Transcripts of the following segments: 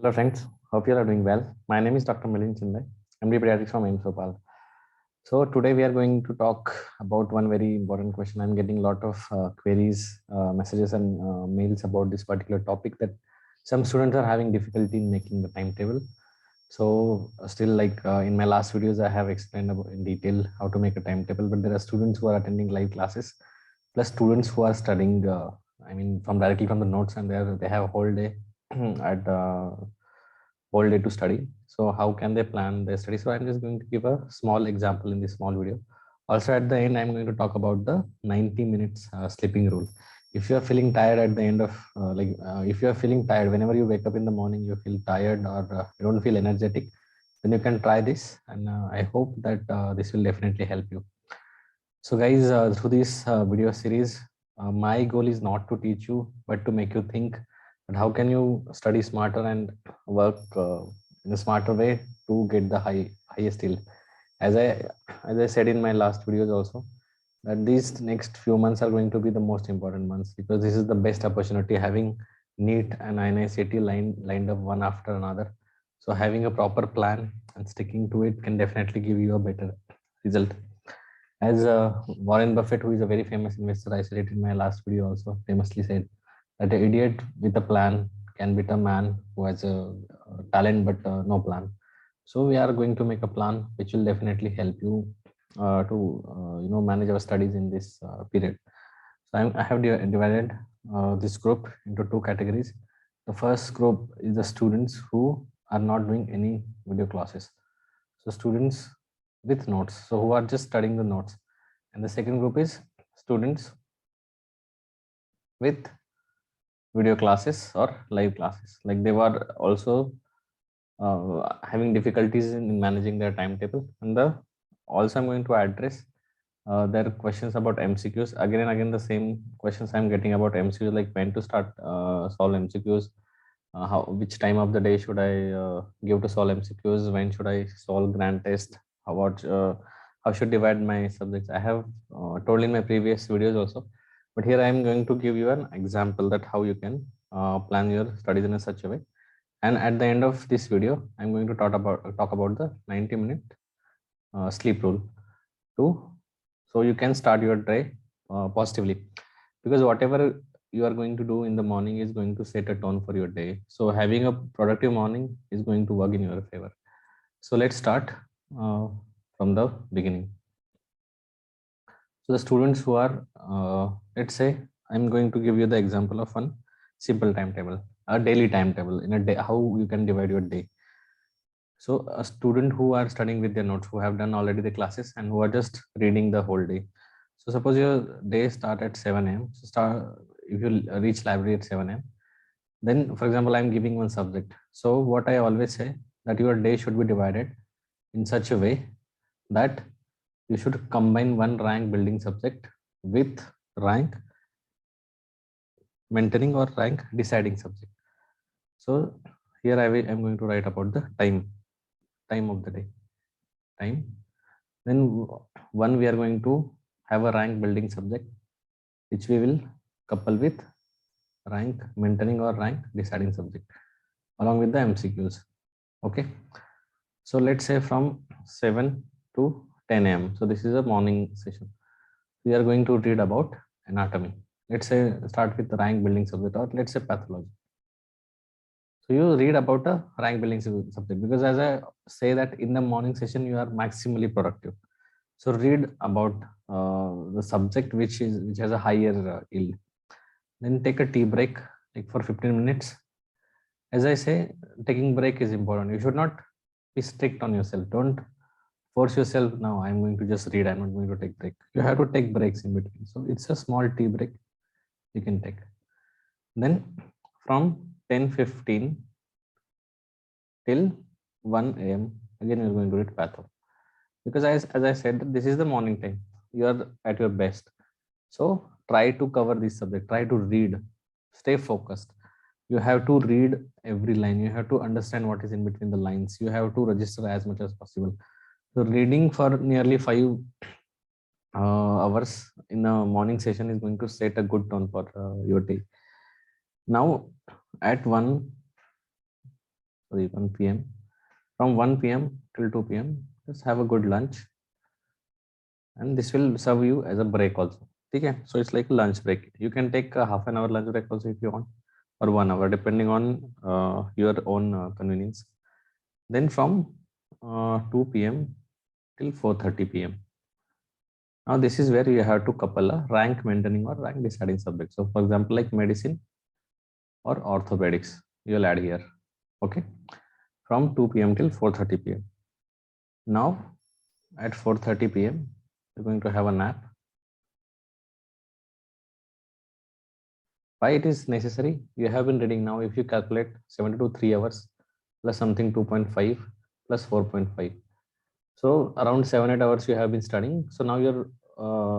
Hello friends, hope you are doing well. My name is Dr. Milind Chinde, MD Pediatrics from AIIMS Bhopal. So today we are going to talk about one very important question. I'm getting a lot of queries, messages and mails about this particular topic that some students are having difficulty in making the timetable. So still in my last videos, I have explained about in detail how to make a timetable, but there are students who are attending live classes, plus students who are studying, from directly from the notes, and they have a whole day at whole day to study. So how can they plan their study? So I'm just going to give a small example in this small video. Also at the end, I'm going to talk about the 90 minutes sleeping rule. If you are feeling tired at the end of if you are feeling tired whenever you wake up in the morning, you feel tired or you don't feel energetic, then you can try this, and I hope that this will definitely help you. So guys, through this video series, my goal is not to teach you, but to make you think that how can you study smarter and work in a smarter way to get the highest yield. As I said in my last videos also, that these next few months are going to be the most important months, because this is the best opportunity, having NEET and INICET lined up one after another. So having a proper plan and sticking to it can definitely give you a better result. As Warren Buffett, who is a very famous investor, I said it in my last video also, famously said that an idiot with a plan can beat a man who has a talent but no plan. So we are going to make a plan which will definitely help you to manage our studies in this period. So I have divided this group into two categories. The first group is the students who are not doing any video classes. So students with notes, so who are just studying the notes. And the second group is students with video classes or live classes. Like they were also having difficulties in managing their timetable. And also I'm going to address there are questions about MCQs. Again and again, the same questions I'm getting about MCQs, like when to start solve MCQs, which time of the day should I give to solve MCQs, when should I solve grand test, how should divide my subjects. I have told in my previous videos also, but here I am going to give you an example that how you can plan your studies in a such a way. And at the end of this video, I'm going to talk about the 90-minute sleep rule too, so you can start your day positively, because whatever you are going to do in the morning is going to set a tone for your day. So having a productive morning is going to work in your favor. So let's start uh, from the beginning. So the students who are let's say I'm going to give you the example of one simple timetable, a daily timetable in a day, how you can divide your day. So a student who are studying with their notes, who have done already the classes and who are just reading the whole day. So suppose your day start at 7 a.m. So if you reach library at 7 a.m. Then for example, I'm giving one subject. So what I always say, that your day should be divided in such a way that you should combine one rank building subject with rank maintaining or rank deciding subject. So here I'm going to write about the time of the day, time. Then one, we are going to have a rank building subject, which we will couple with rank maintaining or rank deciding subject along with the MCQs. Okay. So let's say from 7 to 10 a.m. So this is a morning session. We are going to read about anatomy. Let's say start with the rank building subject, or let's say pathology. So you read about a rank building subject, because as I say that in the morning session, you are maximally productive. So read about the subject which has a higher yield. Then take a tea break, like for 15 minutes. As I say, taking break is important. You should not be strict on yourself. Don't force yourself. Now I'm going to just read. I'm not going to take break. You have to take breaks in between. So it's a small tea break you can take. Then from 10:15 till 1 a.m. again we're going to read patho, because as I said, this is the morning time. You are at your best. So try to cover this subject. Try to read. Stay focused. You have to read every line. You have to understand what is in between the lines. You have to register as much as possible. So reading for nearly 5 hours in a morning session is going to set a good tone for your day. Now at 1 sorry, 1 p.m. From 1 p.m. till 2 p.m. just have a good lunch, and this will serve you as a break also. Okay, so it's like a lunch break. You can take a half an hour lunch break also if you want, or 1 hour, depending on your own convenience. Then from 2 p.m. till 4:30 p.m. Now this is where you have to couple a rank maintaining or rank deciding subject. So for example, like medicine or orthopedics, you'll add here. Okay, from 2 p.m. till 4:30 p.m. Now at 4:30 p.m. you're going to have a nap. Why it is necessary? You have been reading now. If you calculate 70 to 3 hours plus something 2.5 plus 4.5, so around 7-8 hours you have been studying. So now your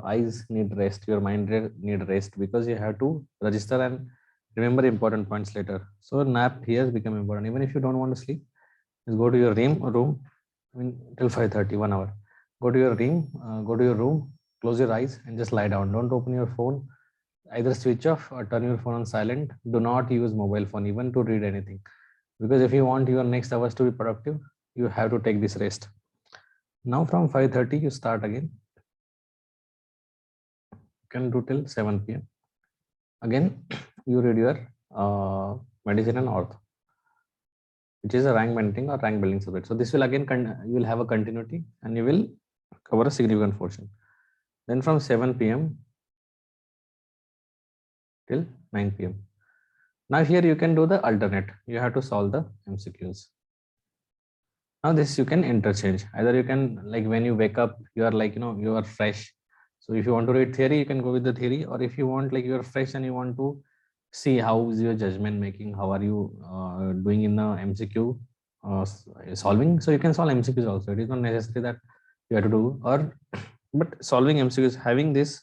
eyes need rest, your mind need rest, because you have to register and remember important points later. So nap here has become important. Even if you don't want to sleep, just go to your room. I mean, till 5:30, 1 hour. Go to your room, close your eyes and just lie down. Don't open your phone. Either switch off or turn your phone on silent. Do not use mobile phone even to read anything, because if you want your next hours to be productive, you have to take this rest. Now from 5:30 you start again. You can do till 7 p.m. Again, you read your medicine and ortho, which is a rank maintaining or rank building subject. So this will again you will have a continuity and you will cover a significant portion. Then from 7 p.m. till 9 p.m. Now here you can do the alternate. You have to solve the MCQs. Now this you can interchange. Either you can, like when you wake up, you are like, you are fresh. So if you want to read theory, you can go with the theory. Or if you want, like you are fresh and you want to see how is your judgment making, how are you doing in the MCQ solving. So you can solve MCQs also. It is not necessary that you have to do, but solving MCQs, having this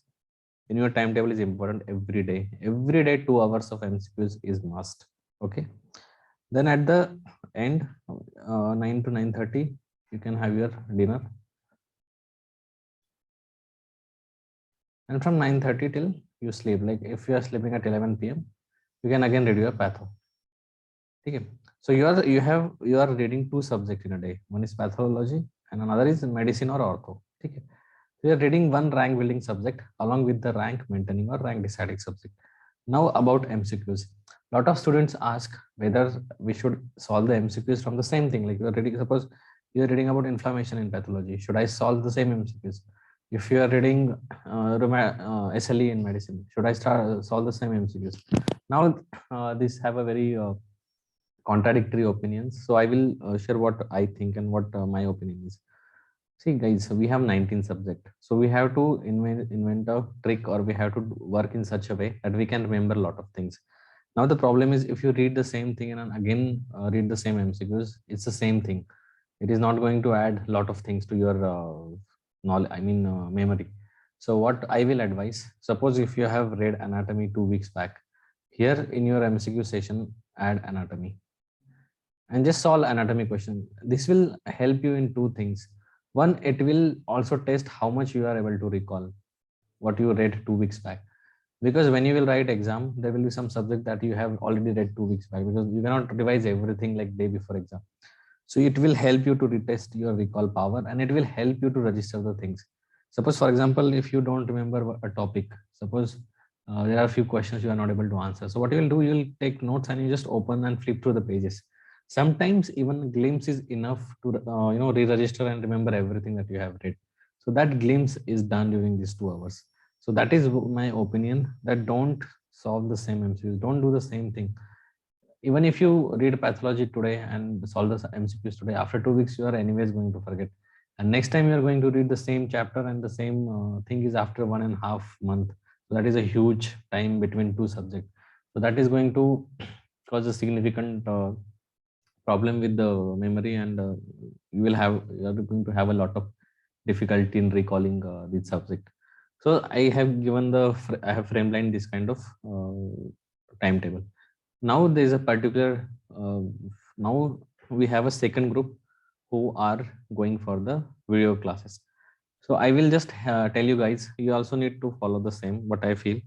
in your timetable is important every day. Every day 2 hours of MCQs is must. Okay. Then at the end, 9 to 9:30, you can have your dinner. And from 9:30 till you sleep. Like if you are sleeping at 11 p.m., you can again read your patho. Okay. So you are reading 2 subjects in a day. One is pathology and another is medicine or ortho. Okay. So you are reading one rank building subject along with the rank maintaining or rank deciding subject. Now about MCQs. A lot of students ask whether we should solve the MCQs from the same thing. Like you are reading, suppose you are reading about inflammation in pathology. Should I solve the same MCQs? If you are reading SLE in medicine, should I solve the same MCQs? Now these have a very contradictory opinions. So I will share what I think and what my opinion is. See guys, we have 19 subject. So we have to invent a trick, or we have to work in such a way that we can remember a lot of things. Now the problem is, if you read the same thing and again read the same MCQs, it's the same thing. It is not going to add a lot of things to your knowledge, memory. So what I will advise, suppose if you have read anatomy 2 weeks back, here in your MCQ session, add anatomy and just solve anatomy question. This will help you in 2 things. One, it will also test how much you are able to recall what you read 2 weeks back, because when you will write exam, there will be some subject that you have already read 2 weeks back, because you cannot revise everything like day before exam. So it will help you to retest your recall power, and it will help you to register the things. Suppose for example, if you don't remember a topic, suppose there are a few questions you are not able to answer, so what you will do, you will take notes and you just open and flip through the pages. Sometimes even a glimpse is enough to re-register and remember everything that you have read. So that glimpse is done during these 2 hours. So that is my opinion, that don't solve the same MCQs, don't do the same thing. Even if you read pathology today and solve the MCQs today, after 2 weeks you are anyways going to forget, and next time you are going to read the same chapter and the same thing is after 1.5 months. So that is a huge time between 2 subjects. So that is going to cause a significant problem with the memory, and you are going to have a lot of difficulty in recalling this subject. So I have given I have framelined this kind of timetable. Now there is a particular now we have a second group who are going for the video classes. So I will just tell you guys, you also need to follow the same, but I feel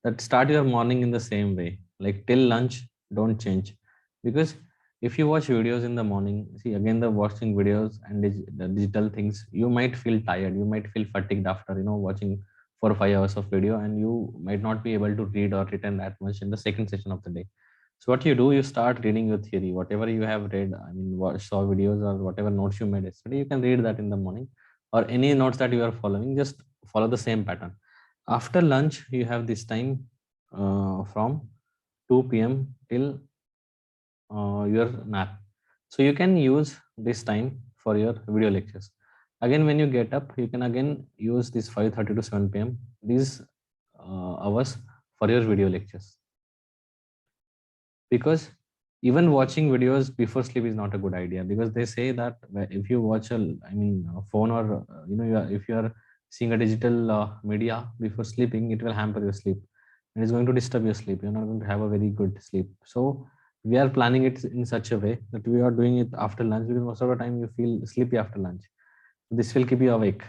that start your morning in the same way, like till lunch, don't change, because if you watch videos in the morning, see again the watching videos and the digital things, you might feel tired, you might feel fatigued after watching 4 or 5 hours of video, and you might not be able to read or retain that much in the second session of the day. So what you do, you start reading your theory, whatever you have read, I mean saw videos or whatever notes you made yesterday, you can read that in the morning, or any notes that you are following, just follow the same pattern. After lunch you have this time from 2 p.m. till your nap. So you can use this time for your video lectures. Again, when you get up, you can again use this 5:30 to 7 p.m. these hours for your video lectures. Because even watching videos before sleep is not a good idea, because they say that if you watch a phone, or if you are seeing a digital media before sleeping, it will hamper your sleep and it's going to disturb your sleep. You're not going to have a very good sleep. So we are planning it in such a way that we are doing it after lunch, because most of the time you feel sleepy after lunch. This will keep you awake.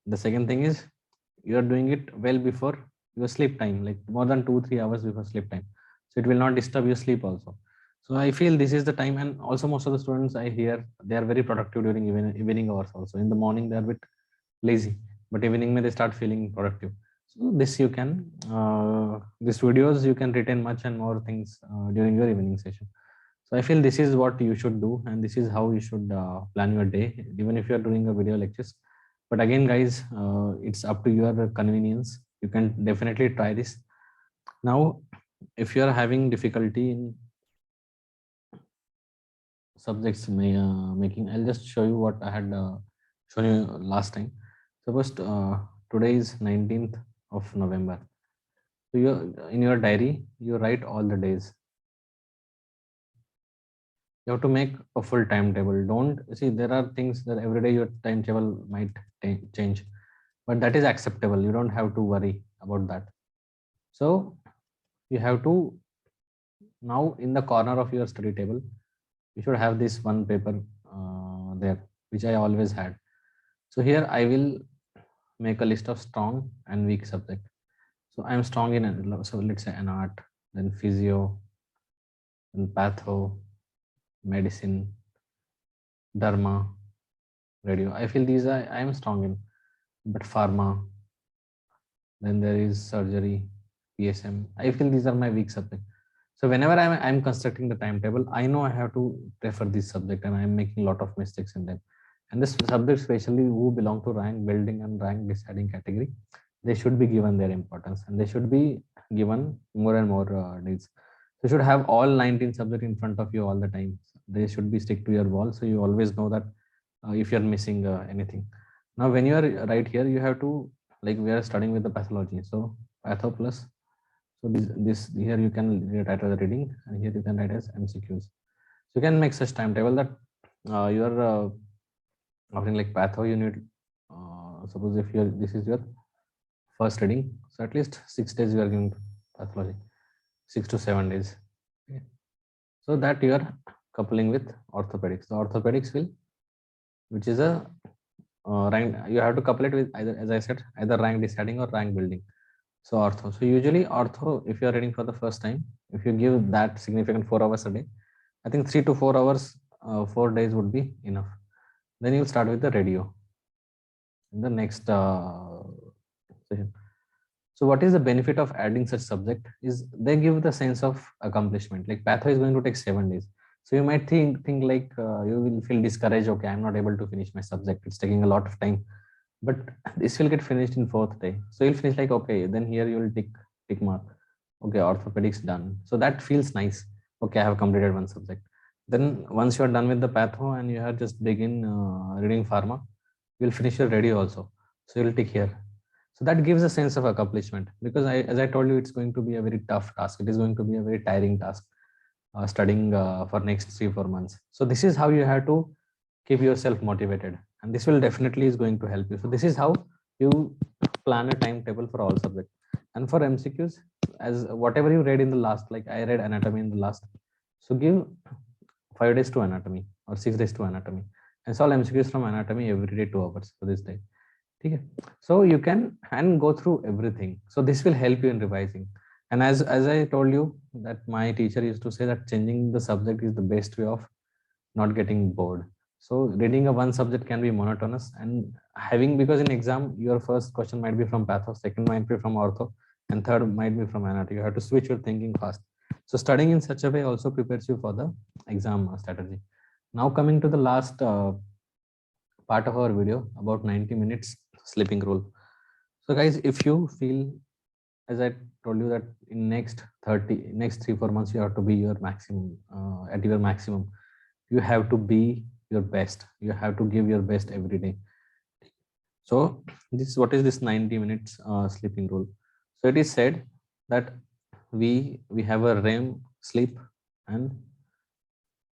The second thing is, you are doing it well before your sleep time, like more than 2-3 hours before sleep time, so it will not disturb your sleep also. So I feel this is the time. And also most of the students I hear, they are very productive during evening hours also. In the morning they are a bit lazy, but evening may they start feeling productive. So this you can these videos you can retain much and more things during your evening session. So I feel this is what you should do, and this is how you should plan your day, even if you are doing a video lectures. But again, guys, it's up to your convenience. You can definitely try this. Now, if you are having difficulty in subjects making, I'll just show you what I had shown you last time. Suppose today is 19th of November. So you, in your diary, you write all the days. You have to make a full timetable. Don't see, there are things that every day your timetable might change, but that is acceptable. You don't have to worry about that. So you have to, now in the corner of your study table, you should have this one paper there, which I always had. So here I will make a list of strong and weak subject. So I'm strong in, so let's say an art, then physio, then patho, medicine, dharma, radio. I feel these I am strong in, but pharma, then there is surgery, PSM. I feel these are my weak subjects. So whenever I'm constructing the timetable, I know I have to prefer this subject, and I'm making a lot of mistakes in them. And this subject, especially who belong to rank building and rank deciding category, they should be given their importance, and they should be given more and more needs. So you should have all 19 subjects in front of you all the time. They should be stick to your wall, so you always know that if you're missing anything. Now, when you are right here, you have to, like we are studying with the pathology. So patho plus, so this here you can write as reading, and here you can write as MCQs. So you can make such timetable that you are offering like patho, you need suppose if you're this is your first reading, so at least 6 days you are giving pathology, 6 to 7 days. Okay. So that you are coupling with orthopedics. The orthopedics will, which is a rank, you have to couple it with either, as I said, either rank deciding or rank building. So ortho. So usually ortho, if you are reading for the first time, if you give that significant 4 hours a day, I think 3 to 4 hours, 4 days would be enough. Then you'll start with the radio in the next session. So what is the benefit of adding such subject is they give the sense of accomplishment. Like patho is going to take 7 days. So you might think like you will feel discouraged. Okay, I'm not able to finish my subject. It's taking a lot of time, but this will get finished in 4th day. So you'll finish like, okay, then here you will tick mark. Okay, orthopedics done. So that feels nice. Okay, I have completed one subject. Then once you are done with the patho and you have just begin reading pharma, you'll finish your radio also. So you'll tick here. So that gives a sense of accomplishment, because as I told you, it's going to be a very tough task. It is going to be a very tiring task studying for next 3-4 months. So this is how you have to keep yourself motivated, and this will definitely is going to help you. So this is how you plan a timetable for all subjects. And for MCQs, as whatever you read in the last, like I read anatomy in the last, so give 5 days to anatomy or 6 days to anatomy, and solve MCQs from anatomy every day 2 hours for this day. Okay. So you can and go through everything. So this will help you in revising. And as I told you that my teacher used to say that changing the subject is the best way of not getting bored. So reading a one subject can be monotonous, and having, because in exam your first question might be from patho, second might be from ortho, and third might be from anatomy. You have to switch your thinking fast. So studying in such a way also prepares you for the exam strategy. Now coming to the last part of our video about 90 minutes sleeping rule. So guys, if you feel, as I told you that in next 3-4 months you have to be your maximum, at your maximum, you have to be your best, you have to give your best every day. So this, what is this 90 minutes sleeping rule? So it is said that we have a REM sleep and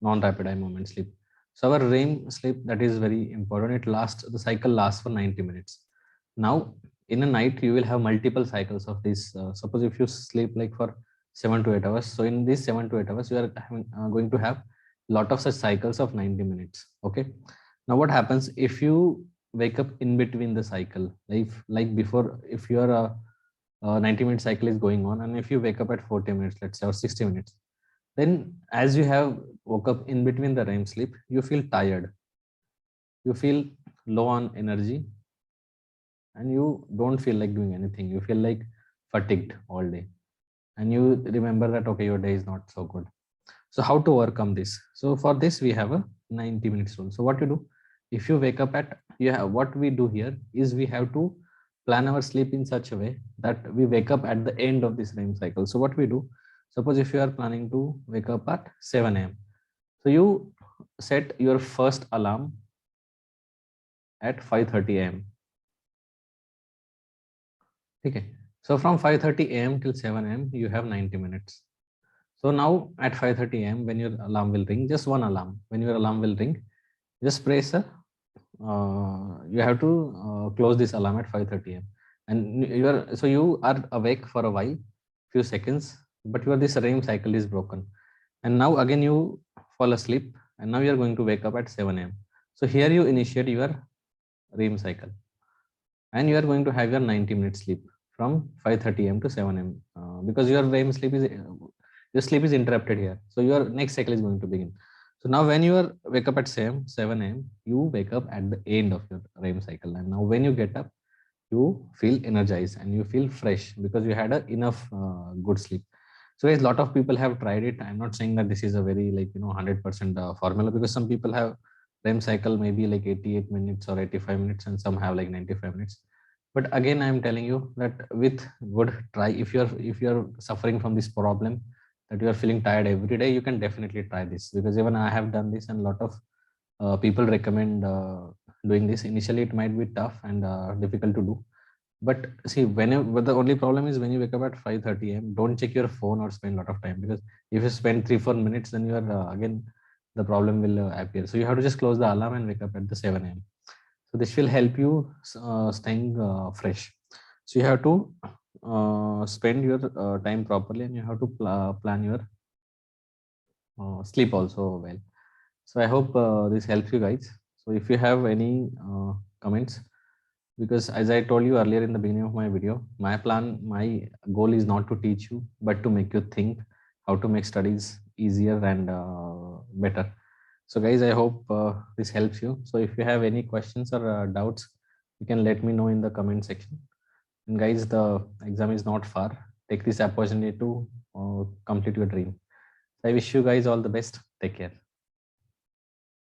non-rapid eye movement sleep. So our REM sleep, that is very important. It lasts, the cycle lasts for 90 minutes. Now in a night you will have multiple cycles of this. Suppose if you sleep like for 7 to 8 hours, so in these 7 to 8 hours you are having, going to have lot of such cycles of 90 minutes. Okay, now what happens if you wake up in between the cycle, like before, if your 90-minute cycle is going on, and if you wake up at 40 minutes, let's say, or 60 minutes, then as you have woke up in between the REM sleep, you feel tired, you feel low on energy, and you don't feel like doing anything. You feel like fatigued all day, and you remember that okay, your day is not so good. So how to overcome this? So for this we have a 90 minutes rule. So what you do, if you wake up at, what we do here is we have to plan our sleep in such a way that we wake up at the end of this REM cycle. So what we do, suppose if you are planning to wake up at 7 a.m. So you set your first alarm at 5:30 a.m. Okay. So from 5:30 a.m. till 7 a.m. you have 90 minutes. So now at 5:30 a.m. when your alarm will ring, just one alarm, when your alarm will ring, just press a, you have to close this alarm at 5:30 a.m. and you are awake for a while, few seconds, but your this REM cycle is broken, and now again you fall asleep, and now you are going to wake up at 7 a.m. So here you initiate your REM cycle, and you are going to have your 90 minute sleep from 5:30 a.m. to 7 a.m. Because your REM sleep is, your sleep is interrupted here, so your next cycle is going to begin. So now when you are wake up at 7 a.m., you wake up at the end of your REM cycle, and now when you get up, you feel energized and you feel fresh because you had a enough good sleep. So guys, a lot of people have tried it. I'm not saying that this is a very 100% formula, because some people have REM cycle maybe like 88 minutes or 85 minutes, and some have like 95 minutes. But again, I'm telling you that with good try, if you're suffering from this problem, that you are feeling tired every day, you can definitely try this, because even I have done this, and a lot of people recommend doing this. Initially it might be tough and difficult to do, but see, but the only problem is when you wake up at 5:30 a.m., don't check your phone or spend a lot of time, because if you spend 3-4 minutes, then you are again the problem will appear. So you have to just close the alarm and wake up at the 7 a.m. So this will help you staying fresh. So you have to spend your time properly, and you have to plan your sleep also well. So I hope this helps you guys. So if you have any comments, because as I told you earlier in the beginning of my video, my goal is not to teach you, but to make you think how to make studies easier and better. So guys, I hope this helps you. So if you have any questions or doubts, you can let me know in the comment section. And guys, the exam is not far. Take this opportunity to complete your dream. So I wish you guys all the best. Take care.